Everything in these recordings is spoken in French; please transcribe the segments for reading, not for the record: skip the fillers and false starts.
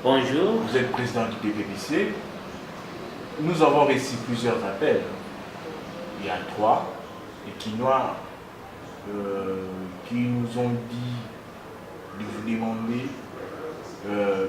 Bonjour. Vous êtes président du DPPC. Nous avons reçu plusieurs appels. Il y a 3 Équinois qui nous ont dit de vous demander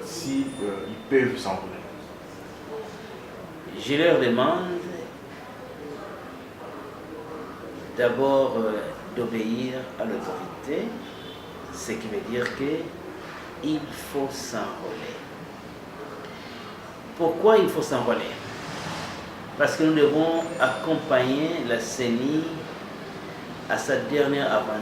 si ils peuvent s'envoler. Je leur demande d'abord d'obéir à l'autorité, ce qui veut dire qu'il faut s'enrôler. Pourquoi il faut s'enrôler? Parce que nous devons accompagner la CENI à sa dernière aventure.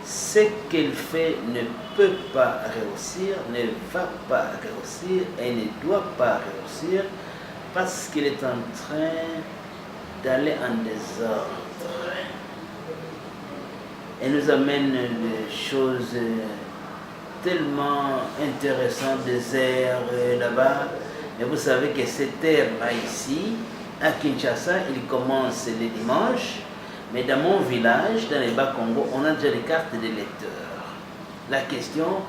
Ce qu'elle fait ne peut pas réussir, ne va pas réussir et ne doit pas réussir parce qu'elle est en train d'aller en désordre. Elle nous amène des choses tellement intéressantes, des airs là-bas. Mais vous savez que cet air-là ici, à Kinshasa, il commence les dimanches. Mais dans mon village, dans les Bas-Congo, on a déjà les cartes des lecteurs. La question,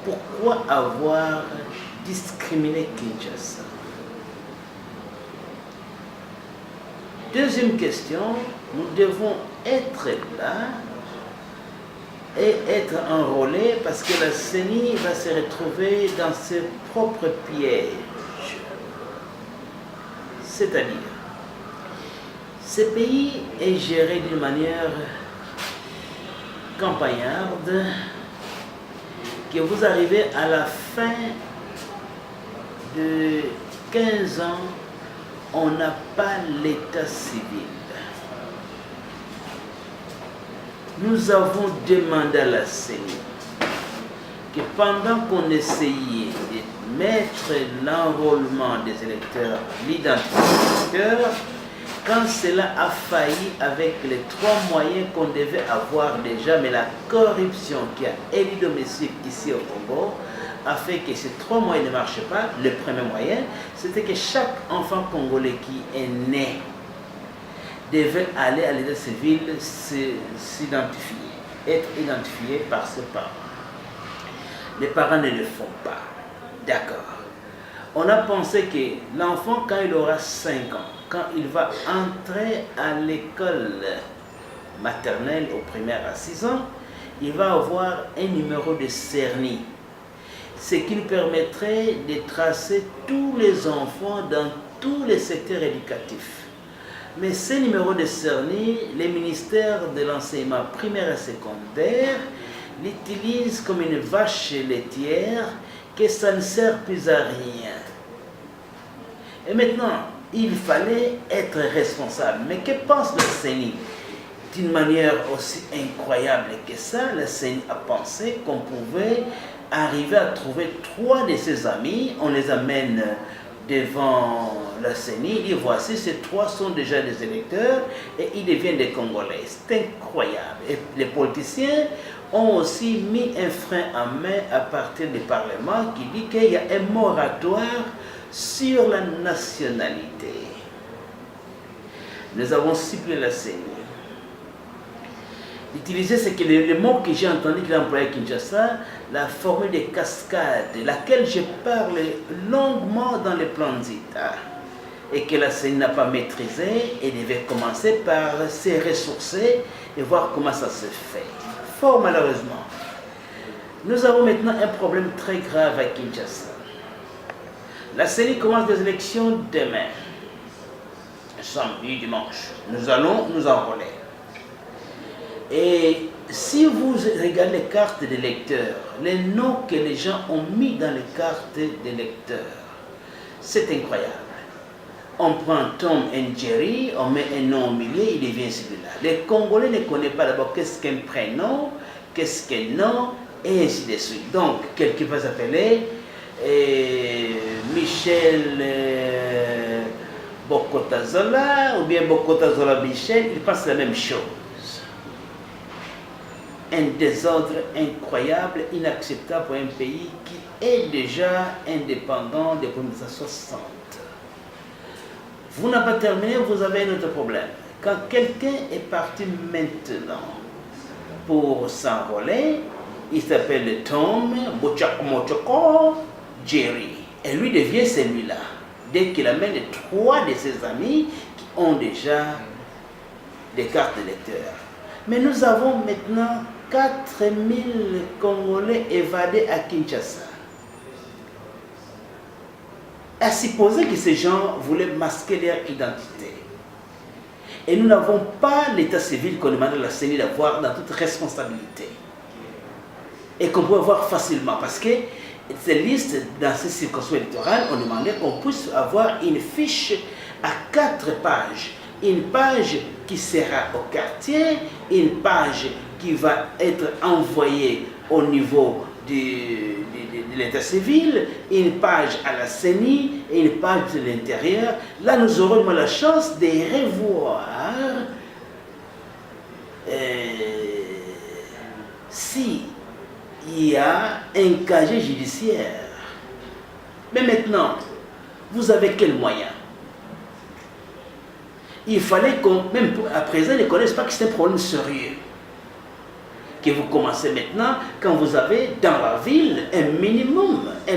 pourquoi avoir discriminé Kinshasa? Deuxième question, nous devons être là et être enrôlés parce que la CENI va se retrouver dans ses propres pièges. C'est-à-dire, ce pays est géré d'une manière campagnarde que vous arrivez à la fin de 15 ans, on n'a pas l'état civil. Nous avons demandé à la CENI que pendant qu'on essayait de mettre l'enrôlement des électeurs, l'identité des électeurs, quand cela a failli avec les 3 moyens qu'on devait avoir déjà, mais la corruption qui a élu domicile ici au Congo a fait que ces 3 moyens ne marchaient pas. Le premier moyen, c'était que chaque enfant congolais qui est né devait aller à l'état civil s'identifier, être identifié par ses parents. Les parents ne le font pas. D'accord. On a pensé que l'enfant, quand il aura 5 ans, quand il va entrer à l'école maternelle ou primaire à 6 ans, il va avoir un numéro de CERNI, ce qui nous permettrait de tracer tous les enfants dans tous les secteurs éducatifs. Mais ce numéro de CERNI, les ministères de l'enseignement primaire et secondaire l'utilisent comme une vache laitière que ça ne sert plus à rien. Et maintenant, il fallait être responsable. Mais que pense le CENI? D'une manière aussi incroyable que ça, le CENI a pensé qu'on pouvait arriver à trouver 3 de ses amis, on les amène devant la CENI, il dit voici, ces 3 sont déjà des électeurs et ils deviennent des Congolais. C'est incroyable. Et les politiciens ont aussi mis un frein à main à partir du Parlement qui dit qu'il y a un moratoire sur la nationalité. Nous avons supplié la CENI d'utiliser ce que le mot que j'ai entendu qu'il a employé à Kinshasa, la formule des cascades, laquelle je parle longuement dans les plans d'État, et que la CENI n'a pas maîtrisé et devait commencer par se ressourcer et voir comment ça se fait. Fort malheureusement, nous avons maintenant un problème très grave à Kinshasa. La CENI commence des élections demain, samedi, dimanche. Nous allons nous enrôler. Et si vous regardez les cartes des lecteurs, les noms que les gens ont mis dans les cartes des lecteurs, c'est incroyable. On prend Tom and Jerry, on met un nom au milieu, il devient celui-là. Les Congolais ne connaissent pas d'abord qu'est-ce qu'un prénom, qu'est-ce qu'un nom, et ainsi de suite. Donc, quelqu'un va s'appeler Michel Bokotazola, ou bien Bokotazola Michel, ils pensent la même chose. Un désordre incroyable, inacceptable pour un pays qui est déjà indépendant depuis 1960. Vous n'avez pas terminé, vous avez un autre problème. Quand quelqu'un est parti maintenant pour s'enrôler, il s'appelle Tom Mochoko Jerry. Et lui devient celui-là. Dès qu'il amène 3 de ses amis qui ont déjà des cartes d'électeurs. Mais nous avons maintenant 4000 Congolais évadés à Kinshasa. À supposer que ces gens voulaient masquer leur identité. Et nous n'avons pas l'état civil qu'on demande à la CENI d'avoir dans toute responsabilité. Et qu'on peut voir facilement. Parce que ces listes, dans ces circonscriptions électorales, on demandait qu'on puisse avoir une fiche à 4 pages. Une page qui sera au quartier, une page qui va être envoyée au niveau de l'état civil, une page à la CENI et une page de l'intérieur. Là, nous aurons la chance de revoir si il y a un casier judiciaire. Mais maintenant, vous avez quel moyen? Il fallait qu'on, même à présent, ne connaissent pas que c'est un problème sérieux. Que vous commencez maintenant, quand vous avez dans la ville un minimum. Je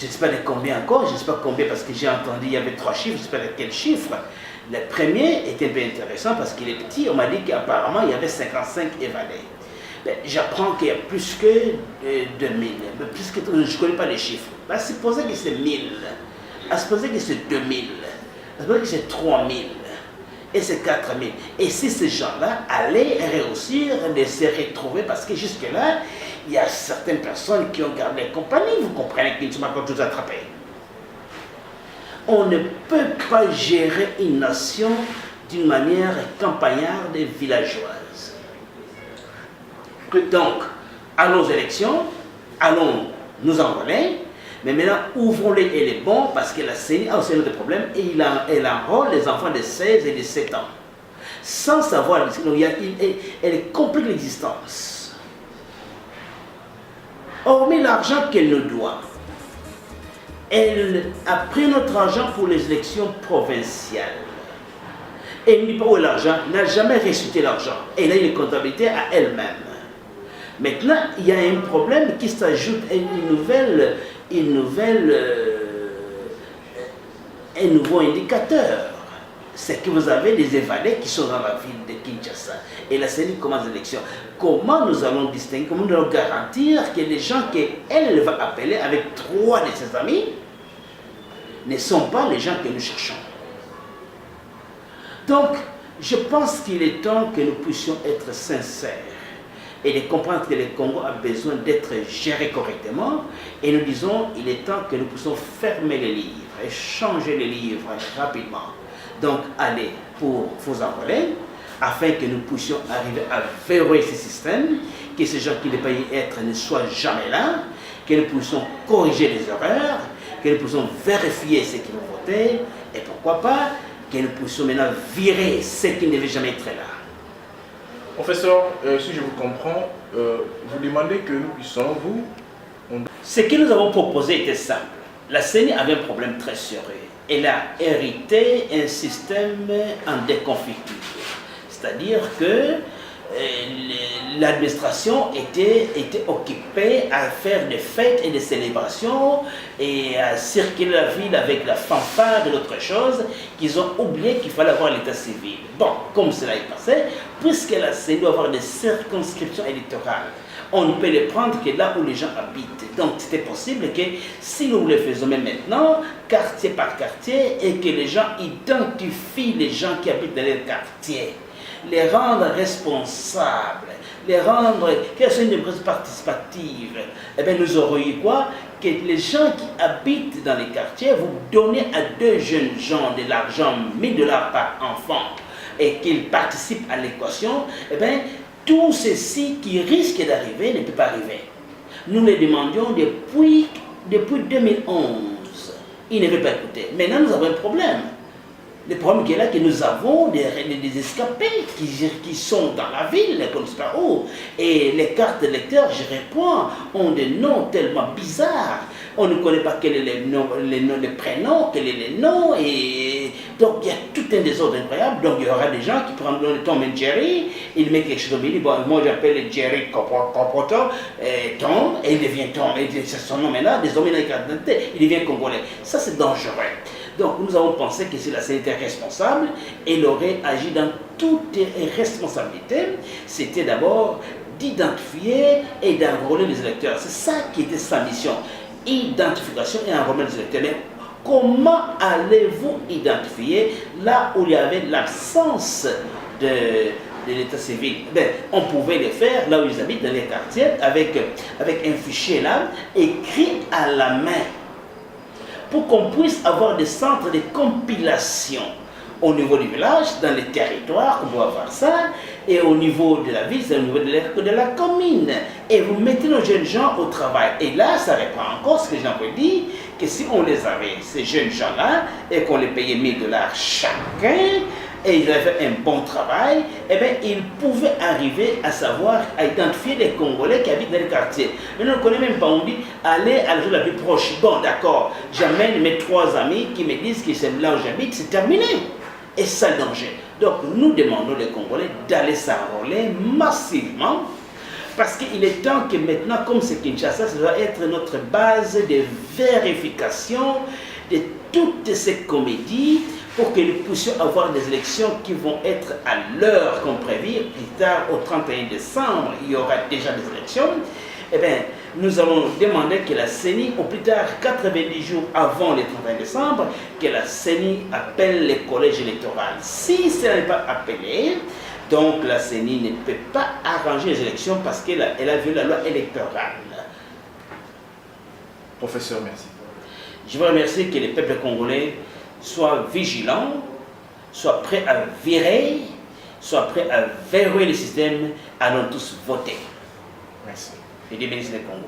ne sais pas de combien encore, je ne sais pas combien parce que j'ai entendu, il y avait 3 chiffres, je ne sais pas de quel chiffre. Le premier était un peu intéressant parce qu'il est petit, on m'a dit qu'apparemment il y avait 55 évadés. J'apprends qu'il y a plus que 2000, plus que, je ne connais pas les chiffres. Supposez que c'est 1000, supposez que c'est 2000, supposez que c'est 3000. Et c'est 4000. Et si ces gens-là allaient réussir de se retrouver, parce que jusque-là, il y a certaines personnes qui ont gardé compagnie, vous comprenez qu'ils ne sont pas encore tous attrapés. On ne peut pas gérer une nation d'une manière campagnarde et villageoise. Donc, allons aux élections, allons nous enrôler, mais maintenant, ouvrons-les et les bons, parce que la CENI a aussi un autre problème, et elle enrôle les enfants de 16 et de 7 ans. Sans savoir, elle complique l'existence. Hormis l'argent qu'elle nous doit, elle a pris notre argent pour les élections provinciales. Elle ne dit pas où est l'argent, n'a jamais reçu l'argent. Elle a une comptabilité à elle-même. Maintenant, il y a un problème qui s'ajoute à un nouveau indicateur. C'est que vous avez des évadés qui sont dans la ville de Kinshasa. Et la CENI commence l'élection. Comment nous allons distinguer, comment nous allons garantir que les gens qu'elle va appeler avec 3 de ses amis ne sont pas les gens que nous cherchons? Donc, je pense qu'il est temps que nous puissions être sincères et de comprendre que le Congo a besoin d'être géré correctement. Et nous disons, il est temps que nous puissions fermer les livres et changer les livres rapidement. Donc, allez pour vous enrôler, afin que nous puissions arriver à verrouiller ce système, que ces gens qui ne peuvent y être ne soient jamais là, que nous puissions corriger les erreurs, que nous puissions vérifier ce qui vont voter, et pourquoi pas, que nous puissions maintenant virer ceux qui ne devaient jamais être là. Professeur, si je vous comprends, vous demandez que nous puissions Ce que nous avons proposé était simple. La CENI avait un problème très sérieux. Elle a hérité un système en déconfiture. C'est-à-dire que l'administration était occupée à faire des fêtes et des célébrations et à circuler la ville avec la fanfare et d'autres choses qu'ils ont oublié qu'il fallait avoir l'état civil. Bon, comme cela est passé, puisque la CENI doit avoir des circonscriptions électorales, on ne peut les prendre que là où les gens habitent. Donc c'était possible que si nous le faisons même maintenant, quartier par quartier, et que les gens identifient les gens qui habitent dans leur quartier, les rendre responsables, les rendre, qu'elles soient une démocratie participative, eh bien nous aurons eu quoi? Que les gens qui habitent dans les quartiers, vous donnez à 2 jeunes gens de l'argent, 1000 $ par enfant, et qu'ils participent à l'équation, eh bien tout ceci qui risque d'arriver ne peut pas arriver. Nous les demandions depuis 2011. Ils ne veulent pas écouter. Maintenant, nous avons un problème. Le problème qui est là, que nous avons des escapés qui sont dans la ville, comme ça, et les cartes d'électeurs, je réponds, ont des noms tellement bizarres. On ne connaît pas quels sont les prénoms, quels sont les noms, et donc il y a tout un désordre incroyable. Donc il y aura des gens qui prendront le Tom et Jerry, il met quelque chose au milieu, bon, moi j'appelle Jerry Compoto, Tom, et il devient Tom, et c'est son nom maintenant, désormais dans les cartes d'identité, il devient congolais. Ça c'est dangereux. Donc nous avons pensé que si la CENI était responsable, elle aurait agi dans toutes les responsabilités. C'était d'abord d'identifier et d'enrôler les électeurs. C'est ça qui était sa mission. Identification et enrôlement des électeurs. Mais comment allez-vous identifier là où il y avait l'absence de l'état civil? On pouvait le faire là où ils habitent, dans les quartiers, avec un fichier là, écrit à la main, pour qu'on puisse avoir des centres de compilation au niveau du village, dans les territoires, on doit avoir ça, et au niveau de la ville, c'est au niveau de la commune. Et vous mettez nos jeunes gens au travail. Et là, ça reprend encore ce que Jean peut dire, que si on les avait, ces jeunes gens-là, et qu'on les payait 1000 $ chacun, et ils avaient fait un bon travail, eh bien, ils pouvaient arriver à savoir, à identifier les Congolais qui habitent dans les quartiers. Mais on ne connaît même pas, on dit, allez à la zone la plus proche. Bon, d'accord, j'amène mes 3 amis qui me disent que c'est là où j'habite, c'est terminé. Et ça, le danger. Donc, nous demandons les Congolais d'aller s'enrôler massivement, parce qu'il est temps que maintenant, comme c'est Kinshasa, ça doit être notre base de vérification de toutes ces comédies, pour que nous puissions avoir des élections qui vont être à l'heure qu'on prévit. Plus tard, au 31 décembre, il y aura déjà des élections. Eh bien, nous allons demander que la CENI, au plus tard 90 jours avant le 31 décembre, que la CENI appelle les collèges électoraux. Si ça n'est pas appelé, donc la CENI ne peut pas arranger les élections parce qu'elle a violé la loi électorale. Professeur, merci. Je vous remercie que les peuples congolais soient vigilants, soient prêts à virer, soient prêts à verrouiller le système, allons tous voter. Merci. Et Dieu bénisse le Congo.